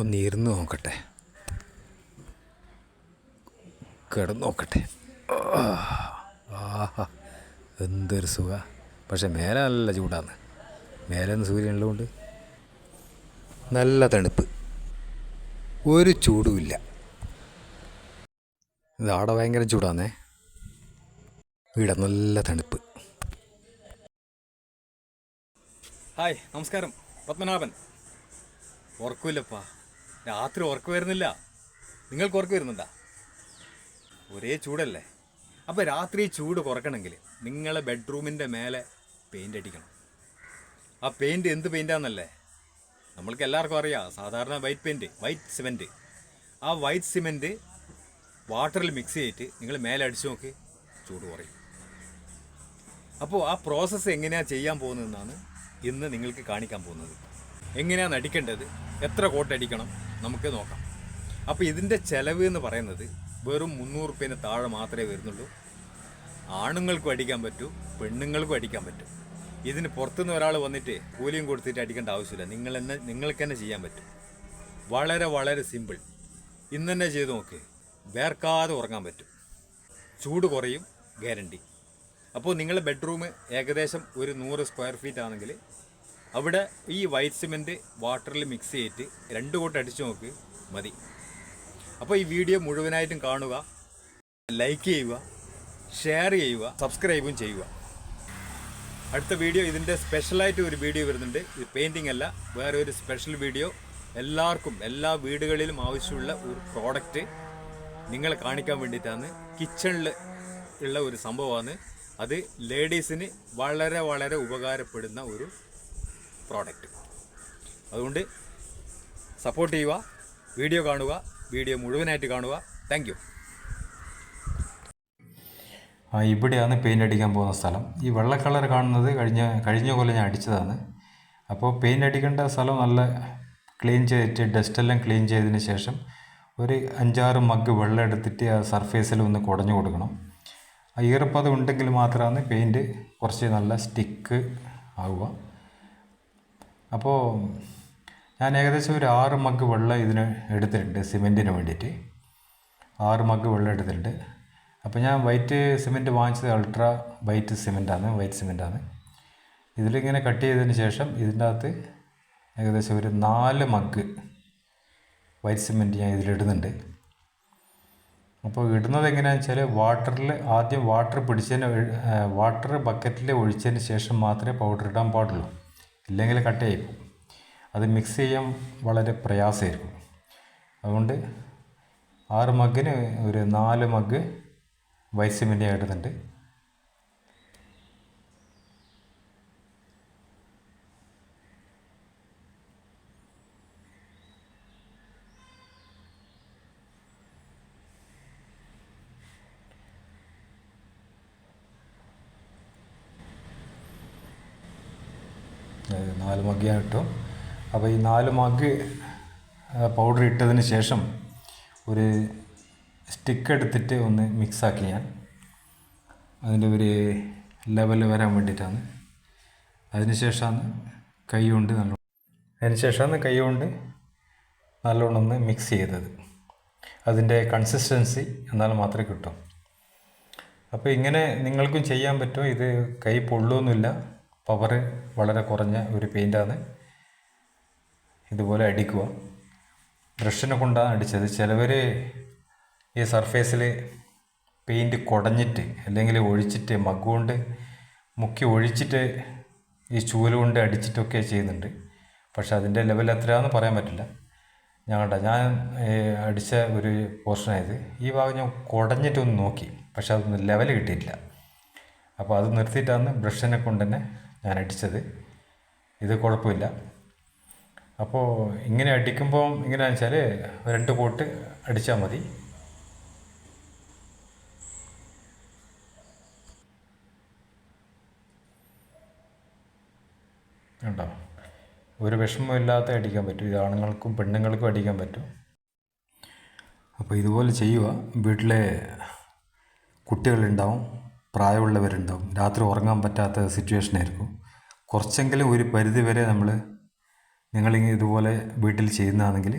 ഒന്ന് ഇരുന്ന് നോക്കട്ടെ, കിടന്ന് നോക്കട്ടെ. ആഹാ, എന്തൊരു സുഖ. പക്ഷെ മേലെ നല്ല ചൂടാണ്. മേലെ നിന്ന് സൂര്യനുള്ളതുകൊണ്ട് നല്ല തണുപ്പ്, ഒരു ചൂടുമില്ല. ഇതാടെ ഭയങ്കര ചൂടാന്നേ, ഇവിടെ നല്ല തണുപ്പ്. ഹായ്, നമസ്കാരം. പത്മനാഭൻ. ഉറക്കമില്ലപ്പാ, രാത്രി ഉറക്കം വരുന്നില്ല. നിങ്ങൾക്ക് ഉറക്കം വരുന്നുണ്ടോ? ഒരേ ചൂടല്ലേ. അപ്പോൾ രാത്രി ചൂട് കുറയ്ക്കണമെങ്കിൽ നിങ്ങളെ ബെഡ്റൂമിൻ്റെ മേലെ പെയിൻ്റ് അടിക്കണം. ആ പെയിൻറ്റ് എന്ത് പെയിൻറ്റാണെന്നല്ലേ നമ്മൾക്ക് എല്ലാവർക്കും അറിയാം. സാധാരണ വൈറ്റ് പെയിൻറ്റ്, വൈറ്റ് സിമെൻറ്റ്. ആ വൈറ്റ് സിമെൻറ്റ് വാട്ടറിൽ മിക്സ് ചെയ്തിട്ട് നിങ്ങൾ മേലെ അടിച്ചു നോക്കി, ചൂട് കുറയും. അപ്പോൾ ആ പ്രോസസ്സ് എങ്ങനെയാണ് ചെയ്യാൻ പോകുന്നതെന്നാണ് ഇന്ന് നിങ്ങൾക്ക് കാണിക്കാൻ പോകുന്നത്. എങ്ങനെയാണ് അടിക്കേണ്ടത്, എത്ര കോട്ട് അടിക്കണം, നമുക്ക് നോക്കാം. അപ്പോൾ ഇതിൻ്റെ ചിലവ് എന്ന് പറയുന്നത് വെറും 300 റുപ്യേന് താഴെ മാത്രമേ വരുന്നുള്ളൂ. ആണുങ്ങൾക്കും അടിക്കാൻ പറ്റൂ, പെണ്ണുങ്ങൾക്കും അടിക്കാൻ പറ്റും. ഇതിന് പുറത്തുനിന്ന് ഒരാൾ വന്നിട്ട് കൂലിയും കൊടുത്തിട്ട് അടിക്കേണ്ട ആവശ്യമില്ല. നിങ്ങൾക്ക് തന്നെ ചെയ്യാൻ പറ്റും. വളരെ വളരെ സിമ്പിൾ. ഇന്ന് തന്നെ ചെയ്ത് നോക്ക്, വേർക്കാതെ ഉറങ്ങാൻ പറ്റും. ചൂട് കുറയും, ഗ്യാരണ്ടി. അപ്പോൾ നിങ്ങളുടെ ബെഡ്റൂം ഏകദേശം ഒരു 100 സ്ക്വയർ ഫീറ്റ് ആണെങ്കിൽ അവിടെ ഈ വൈറ്റ് സിമെൻറ്റ് വാട്ടറിൽ മിക്സ് ചെയ്തിട്ട് 2 കോട്ട് അടിച്ചു നോക്ക്, മതി. അപ്പോൾ ഈ വീഡിയോ മുഴുവനായിട്ടും കാണുക, ലൈക്ക് ചെയ്യുക, ഷെയർ ചെയ്യുക, സബ്സ്ക്രൈബും ചെയ്യുക. അടുത്ത വീഡിയോ ഇതിൻ്റെ സ്പെഷ്യലായിട്ട് ഒരു വീഡിയോ വരുന്നുണ്ട്. ഇത് പെയിൻറ്റിംഗ് അല്ല, വേറെ ഒരു സ്പെഷ്യൽ വീഡിയോ. എല്ലാവർക്കും എല്ലാ വീടുകളിലും ആവശ്യമുള്ള ഒരു പ്രോഡക്റ്റ് നിങ്ങളെ കാണിക്കാൻ വേണ്ടിയിട്ടാണ്. കിച്ചണിൽ ഉള്ള ഒരു സംഭവമാണ് അത്. ലേഡീസിന് വളരെ വളരെ ഉപകാരപ്പെടുന്ന ഒരു പ്രോഡക്റ്റ്. അതുകൊണ്ട് സപ്പോർട്ട് ചെയ്യുക, വീഡിയോ കാണുക, വീഡിയോ മുഴുവനായിട്ട് കാണുക. Thank you. ഇവിടെയാണ് പെയിൻ്റ് അടിക്കാൻ പോകുന്ന സ്ഥലം. ഈ വെള്ള കളർ കാണുന്നത് കഴിഞ്ഞ കൊല്ലം ഞാൻ അടിച്ചതാണ്. അപ്പോൾ പെയിൻ്റ് അടിക്കേണ്ട സ്ഥലം നല്ല ക്ലീൻ ചെയ്തിട്ട്, ഡസ്റ്റെല്ലാം ക്ലീൻ ചെയ്തതിന് ശേഷം ഒരു 5-6 മഗ് വെള്ളം എടുത്തിട്ട് ആ സർഫേസിൽ ഒന്ന് കുടഞ്ഞു കൊടുക്കണം. ആ ഈർപ്പത ഉണ്ടെങ്കിൽ മാത്രമാണ് പെയിൻറ്റ് കുറച്ച് നല്ല സ്റ്റിക്ക് ആവുക. അപ്പോൾ ഞാൻ ഏകദേശം ഒരു 6 മഗ് വെള്ളം ഇതിന് എടുത്തിട്ടുണ്ട്, സിമെൻറ്റിന് വേണ്ടിയിട്ട് 6 മഗ് വെള്ളം എടുത്തിട്ടുണ്ട്. അപ്പോൾ ഞാൻ വൈറ്റ് സിമെൻറ്റ് വാങ്ങിച്ചത് അൾട്രാ വൈറ്റ് സിമെൻറ്റാണ്. ഇതിലിങ്ങനെ കട്ട് ചെയ്തതിന് ശേഷം ഇതിൻ്റെ അകത്ത് ഏകദേശം ഒരു 4 മഗ് വൈറ്റ് സിമെൻറ്റ് ഞാൻ ഇതിലിടുന്നുണ്ട്. അപ്പോൾ ഇടുന്നത് എങ്ങനെയാണെന്ന് വെച്ചാൽ ആദ്യം വാട്ടർ ബക്കറ്റിൽ ഒഴിച്ചതിന് ശേഷം മാത്രമേ പൗഡർ ഇടാൻ പാടുള്ളൂ, ഇല്ലെങ്കിൽ കട്ടയായിപ്പോവും. അത് മിക്സ് ചെയ്യാൻ വളരെ പ്രയാസമായിരിക്കും. അതുകൊണ്ട് 6 മഗ്ഗിന് ഒരു 4 മഗ് വൈറ്റ് സിമെൻറ്റ് ഞാൻ ഇടുന്നുണ്ട്. നാല് മഗ് ഞാൻ ഇട്ടു. അപ്പോൾ ഈ 4 മഗ് പൗഡർ ഇട്ടതിന് ശേഷം ഒരു സ്റ്റിക്ക് എടുത്തിട്ട് ഒന്ന് മിക്സാക്കി ഞാൻ അതിൻ്റെ ഒരു ലെവൽ വരാൻ വേണ്ടിയിട്ടാണ്. അതിനുശേഷമാണ് കൈ കൊണ്ട് നല്ലോണം ഒന്ന് മിക്സ് ചെയ്തത്. അതിൻ്റെ കൺസിസ്റ്റൻസി എന്നാൽ മാത്രമേ കിട്ടും. അപ്പോൾ ഇങ്ങനെ നിങ്ങൾക്കും ചെയ്യാൻ പറ്റും. ഇത് കൈ പൊള്ളുമൊന്നുമില്ല, പവർ വളരെ കുറഞ്ഞ ഒരു പെയിൻറ്റാണ്. ഇതുപോലെ അടിക്കുക. ബ്രഷിനെ കൊണ്ടാണ് അടിച്ചത്. ചിലവർ ഈ സർഫേസിൽ പെയിൻറ്റ് കുടഞ്ഞിട്ട് അല്ലെങ്കിൽ ഒഴിച്ചിട്ട് മഗ് കൊണ്ട് മുക്കി ഒഴിച്ചിട്ട് ഈ ചൂല് കൊണ്ട് അടിച്ചിട്ടൊക്കെ ചെയ്യുന്നുണ്ട്. പക്ഷെ അതിൻ്റെ ലെവൽ എത്രയാണെന്ന് പറയാൻ പറ്റില്ല. ഞാൻ അടിച്ച ഒരു പോർഷനായത്. ഈ ഭാഗം ഞാൻ കുടഞ്ഞിട്ടൊന്ന് നോക്കി, പക്ഷെ അതൊന്നും ലെവൽ കിട്ടിയിട്ടില്ല. അപ്പോൾ അത് നിർത്തിയിട്ടാണ് ബ്രഷിനെ കൊണ്ട് തന്നെ ഞാൻ അടിച്ചത്. ഇത് കുഴപ്പമില്ല. അപ്പോൾ ഇങ്ങനെ അടിക്കുമ്പോൾ എങ്ങനെയാണെന്ന് വെച്ചാൽ 2 കോട്ട് അടിച്ചാൽ മതി. കണ്ടോ, ഒരു വിഷമമില്ലാതെ അടിക്കാൻ പറ്റും. ഇത് ആണുങ്ങൾക്കും പെണ്ണുങ്ങൾക്കും അടിക്കാൻ പറ്റും. അപ്പോൾ ഇതുപോലെ ചെയ്യുക. വീട്ടിലെ കുട്ടികളുണ്ടാവും, പ്രായമുള്ളവരുണ്ടാവും, രാത്രി ഉറങ്ങാൻ പറ്റാത്ത സിറ്റുവേഷനായിരിക്കും. കുറച്ചെങ്കിലും ഒരു പരിധി വരെ നിങ്ങളിങ്ങനെ ഇതുപോലെ വീട്ടിൽ ചെയ്യുന്നതാണെങ്കിൽ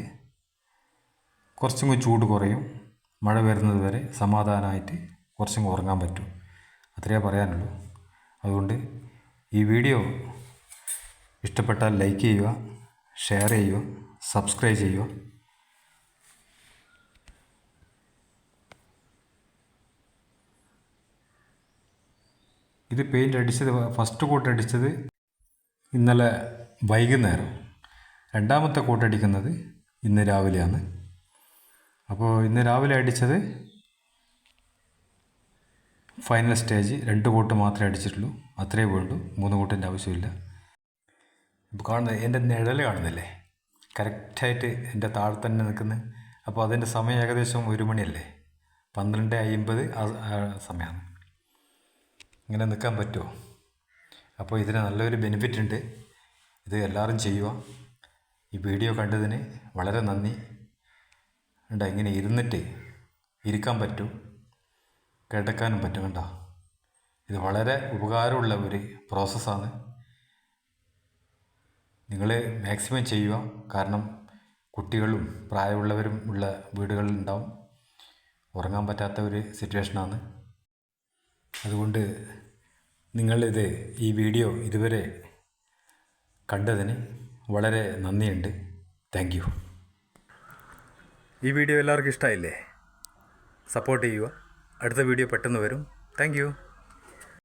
കുറച്ചും കൂടി ചൂട് കുറയും, മഴ വരുന്നത് വരെ സമാധാനമായിട്ട് കുറച്ചും കൂടി ഉറങ്ങാൻ പറ്റും. അത്രയേ പറയാനുള്ളൂ. അതുകൊണ്ട് ഈ വീഡിയോ ഇഷ്ടപ്പെട്ടാൽ ലൈക്ക് ചെയ്യുക, ഷെയർ ചെയ്യുക, സബ്സ്ക്രൈബ് ചെയ്യുക. ഇത് പെയിൻ്റ് അടിച്ചത്, ഫസ്റ്റ് കോട്ട് അടിച്ചത് ഇന്നലെ വൈകുന്നേരം, രണ്ടാമത്തെ കോട്ട് അടിക്കുന്നത് ഇന്ന് രാവിലെയാണ്. അപ്പോൾ ഇന്ന് രാവിലെ അടിച്ചത് ഫൈനൽ സ്റ്റേജ്, 2 കോട്ട് മാത്രമേ അടിച്ചിട്ടുള്ളൂ. അത്രയേ വേണ്ടൂ, 3 കോട്ടിൻ്റെ ആവശ്യമില്ല. ഇപ്പോൾ കാണുന്നത് എൻ്റെ നിഴൽ കാണുന്നില്ലേ, കറക്റ്റായിട്ട് എൻ്റെ താഴെ തന്നെ നിൽക്കുന്നത്. അപ്പോൾ അതിൻ്റെ സമയം ഏകദേശം 1 മണിയല്ലേ, 12:50 ആ സമയമാണ്. ഇങ്ങനെ നിൽക്കാൻ പറ്റുമോ? അപ്പോൾ ഇതിന് നല്ലൊരു ബെനിഫിറ്റ് ഉണ്ട്. ഇത് എല്ലാവരും ചെയ്യുക. ഈ വീഡിയോ കണ്ടതിന് വളരെ നന്ദി. കണ്ടോ, ഇങ്ങനെ ഇരുന്നിട്ട് ഇരിക്കാൻ പറ്റും, കിടക്കാനും പറ്റും. കണ്ടോ, ഇത് വളരെ ഉപകാരമുള്ള ഒരു പ്രോസസ്സാണ്. നിങ്ങൾ മാക്സിമം ചെയ്യുക. കാരണം കുട്ടികളും പ്രായമുള്ളവരും ഉള്ള വീടുകളിലുണ്ടാവും, ഉറങ്ങാൻ പറ്റാത്ത ഒരു സിറ്റുവേഷനാണ്. അതുകൊണ്ട് നിങ്ങളിത് ഈ വീഡിയോ ഇതുവരെ കണ്ടതിന് വളരെ നന്ദിയുണ്ട്. Thank you. ഈ വീഡിയോ എല്ലാവർക്കും ഇഷ്ടമായില്ലേ? സപ്പോർട്ട് ചെയ്യുക. അടുത്ത വീഡിയോ പെട്ടെന്ന് വരും. Thank you.